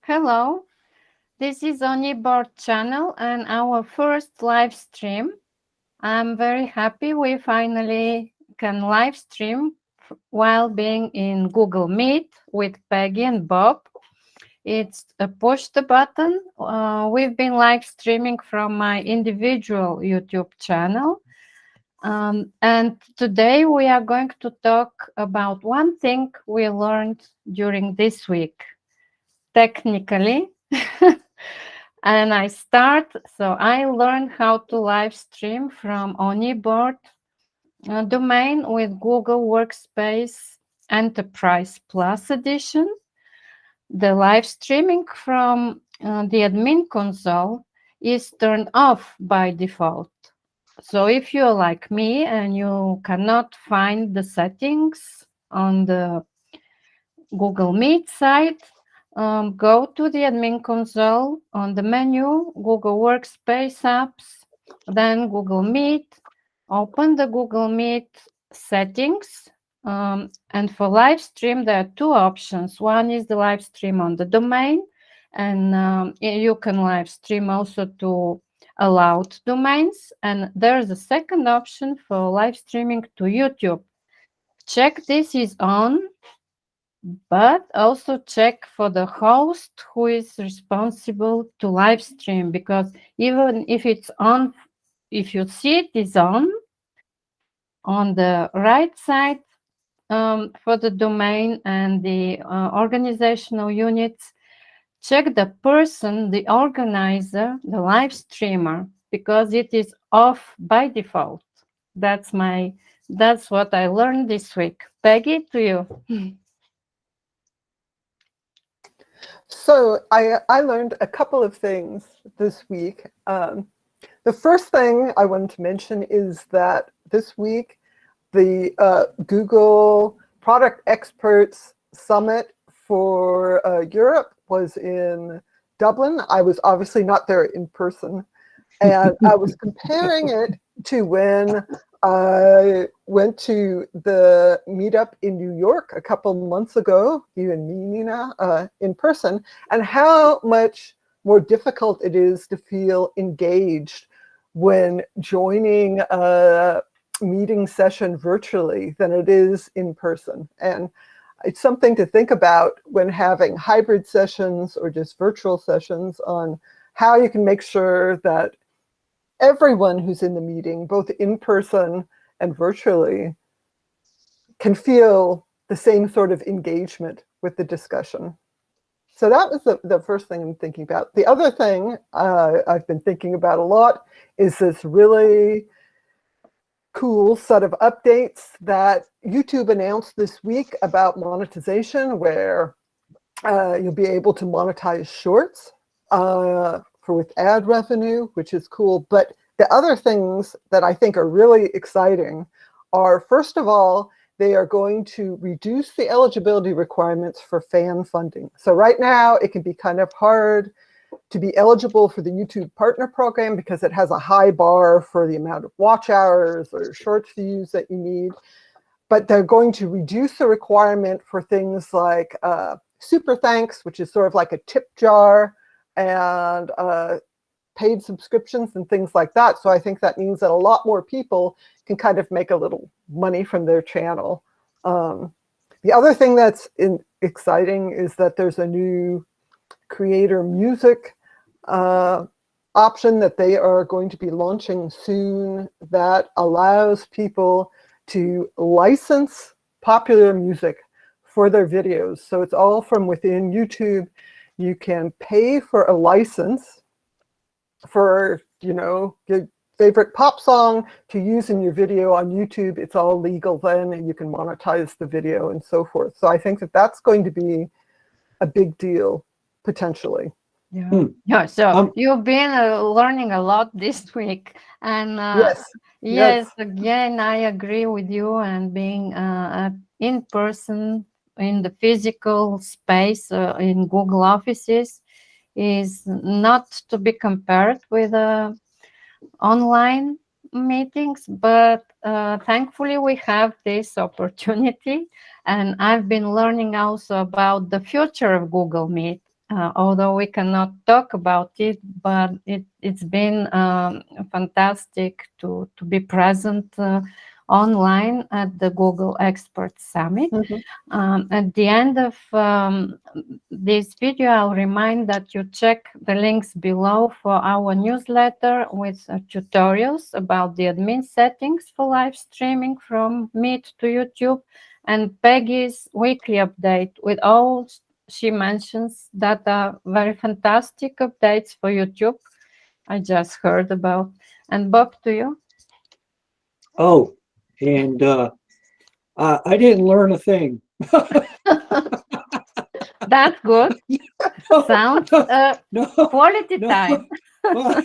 Hello, this is OnEBoard channel and our first live stream. I'm very happy we finally can live stream while being in Google Meet with Peggy and Bob. It's a push the button. We've been live streaming from my individual YouTube channel. And today we are going to talk about one thing we learned during this week. Technically, and I start. So I learned how to live stream from OnEBoard domain with Google Workspace Enterprise Plus Edition. The live streaming from the admin console is turned off by default. So if you're like me and you cannot find the settings on the Google Meet site, go to the admin console on the menu, Google Workspace apps, then Google Meet, open the Google Meet settings. And for live stream, there are two options. One is the live stream on the domain, and you can live stream also to allowed domains. And there's a second option for live streaming to YouTube. Check this is on, but also check for the host who is responsible to live stream, because even if it's on, if you see it is on the right side for the domain and the organizational units, check the person, the organizer, the live streamer, because it is off by default. That's what I learned this week. Peggy, to you. So I learned a couple of things this week. The first thing I wanted to mention is that this week, the Google Product Experts Summit for Europe was in Dublin. I was obviously not there in person. And I was comparing it to when I went to the meetup in New York a couple months ago, you and me, Nina, in person, and how much more difficult it is to feel engaged when joining a meeting session virtually than it is in person. And it's something to think about when having hybrid sessions or just virtual sessions on how you can make sure that everyone who's in the meeting, both in person and virtually, can feel the same sort of engagement with the discussion. So that was the first thing I'm thinking about. The other thing I've been thinking about a lot is this really cool set of updates that YouTube announced this week about monetization, where you'll be able to monetize shorts with ad revenue, which is cool. But the other things that I think are really exciting are, first of all, they are going to reduce the eligibility requirements for fan funding. So right now, it can be kind of hard to be eligible for the YouTube Partner Program because it has a high bar for the amount of watch hours or shorts views that you need. But they're going to reduce the requirement for things like super thanks, which is sort of like a tip jar, and paid subscriptions and things like that. So I think that means that a lot more people can kind of make a little money from their channel. The other thing that's exciting is that there's a new creator music option that they are going to be launching soon that allows people to license popular music for their videos. So it's all from within YouTube. You can pay for a license for, your favorite pop song to use in your video on YouTube. It's all legal then, and you can monetize the video and so forth. So I think that that's going to be a big deal, potentially. Yeah. So you've been learning a lot this week, and yes, again, I agree with you. And being in person in the physical space in Google offices is not to be compared with online meetings, but thankfully we have this opportunity, and I've been learning also about the future of Google Meet. although we cannot talk about it, but it's been fantastic to be present online at the Google Expert Summit. Mhm. At the end of this video, I'll remind that you check the links below for our newsletter with tutorials about the admin settings for live streaming from Meet to YouTube, and Peggy's weekly update with all she mentions that are very fantastic updates for YouTube. I just heard about. And Bob, to you? Oh, and I didn't learn a thing. That's good. No, Sounds no, quality no. time. Well,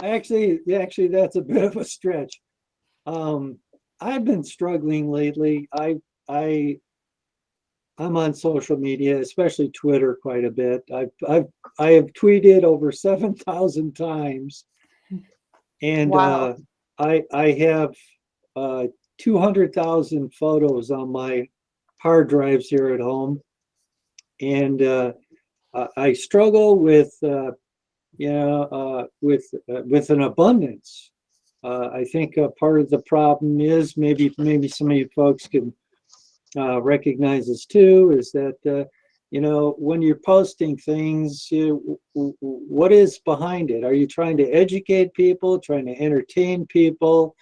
actually, that's a bit of a stretch. Um, I've been struggling lately. I I'm on social media, especially Twitter, quite a bit. I have tweeted over 7,000 times, and Wow. I have 200,000 photos on my hard drives here at home, and I struggle with with an abundance. I think part of the problem is maybe some of you folks can recognize this too, is that when you're posting things, what is behind it? Are you trying to educate people, trying to entertain people?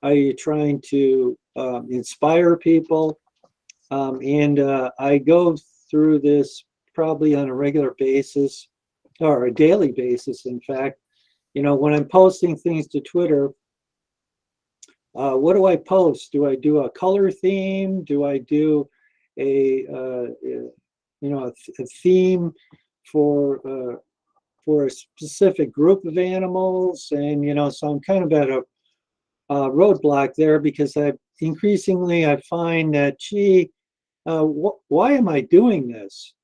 Are you trying to inspire people? And I go through this probably on a regular basis or a daily basis, in fact. When I'm posting things to Twitter, what do I post? Do I do a color theme? Do I do a theme for a specific group of animals? And so I'm kind of at a roadblock there, because I find that, gee, why am I doing this?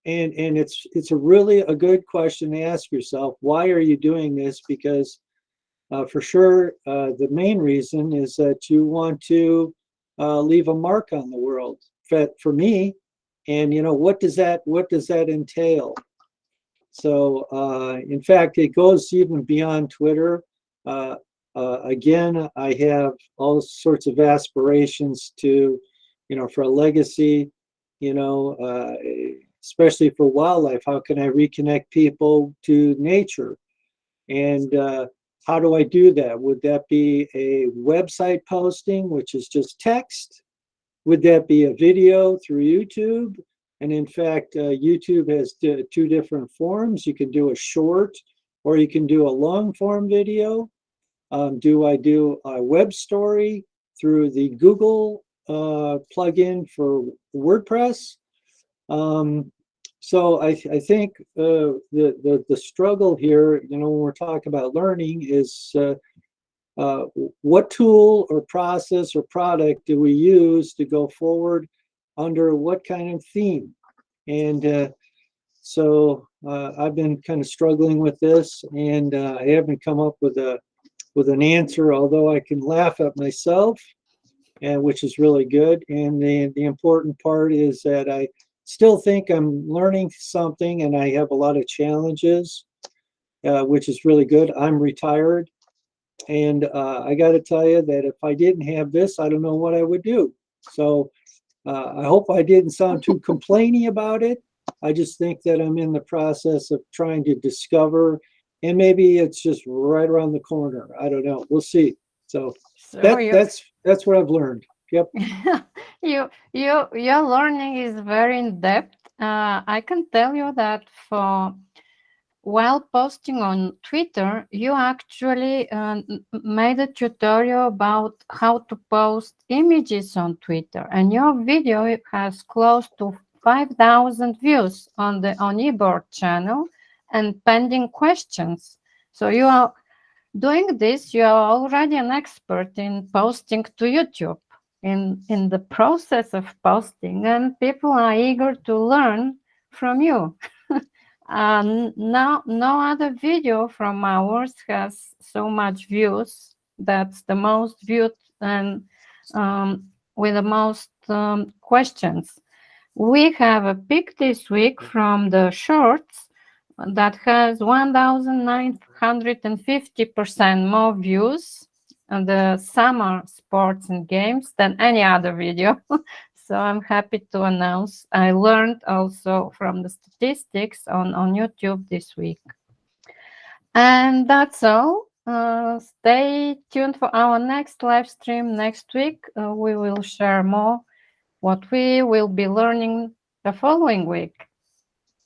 And it's a good question to ask yourself. Why are you doing this? Because for sure, the main reason is that you want to leave a mark on the world. For me, and what does that entail? So, in fact, it goes even beyond Twitter. Uh, again, I have all sorts of aspirations to, for a legacy, you know, uh, especially for wildlife. How can I reconnect people to nature? And how do I do that? Would that be a website posting, which is just text? Would that be a video through YouTube? And in fact, YouTube has two different forms. You can do a short, or you can do a long form video. Do I do a web story through the Google plugin for WordPress? Um, so I think the struggle here, when we're talking about learning, is uh, what tool or process or product do we use to go forward under what kind of theme? And so I've been kind of struggling with this, and I haven't come up with an answer, although I can laugh at myself, and which is really good. And the important part is that I still think I'm learning something, and I have a lot of challenges, which is really good. I'm retired, and I got to tell you that if I didn't have this, I don't know what I would do. So I hope I didn't sound too complainy about it. I just think that I'm in the process of trying to discover, and maybe it's just right around the corner. I don't know. We'll see. So So that you that's what I've learned. Yep. your learning is very in depth. I can tell you that for while posting on Twitter, you actually made a tutorial about how to post images on Twitter, and your video has close to 5,000 views on the OnEBoard channel and pending questions. So you are doing this, you are already an expert in posting to YouTube, in the process of posting, and people are eager to learn from you. No other video from ours has so much views. That's the most viewed, and with the most questions. We have a pick this week from the shorts that has 1,950% more views on the summer sports and games than any other video. So I'm happy to announce I learned also from the statistics on YouTube this week. And that's all. Stay tuned for our next live stream next week. We will share more what we will be learning the following week.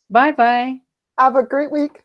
Bye bye. Have a great week.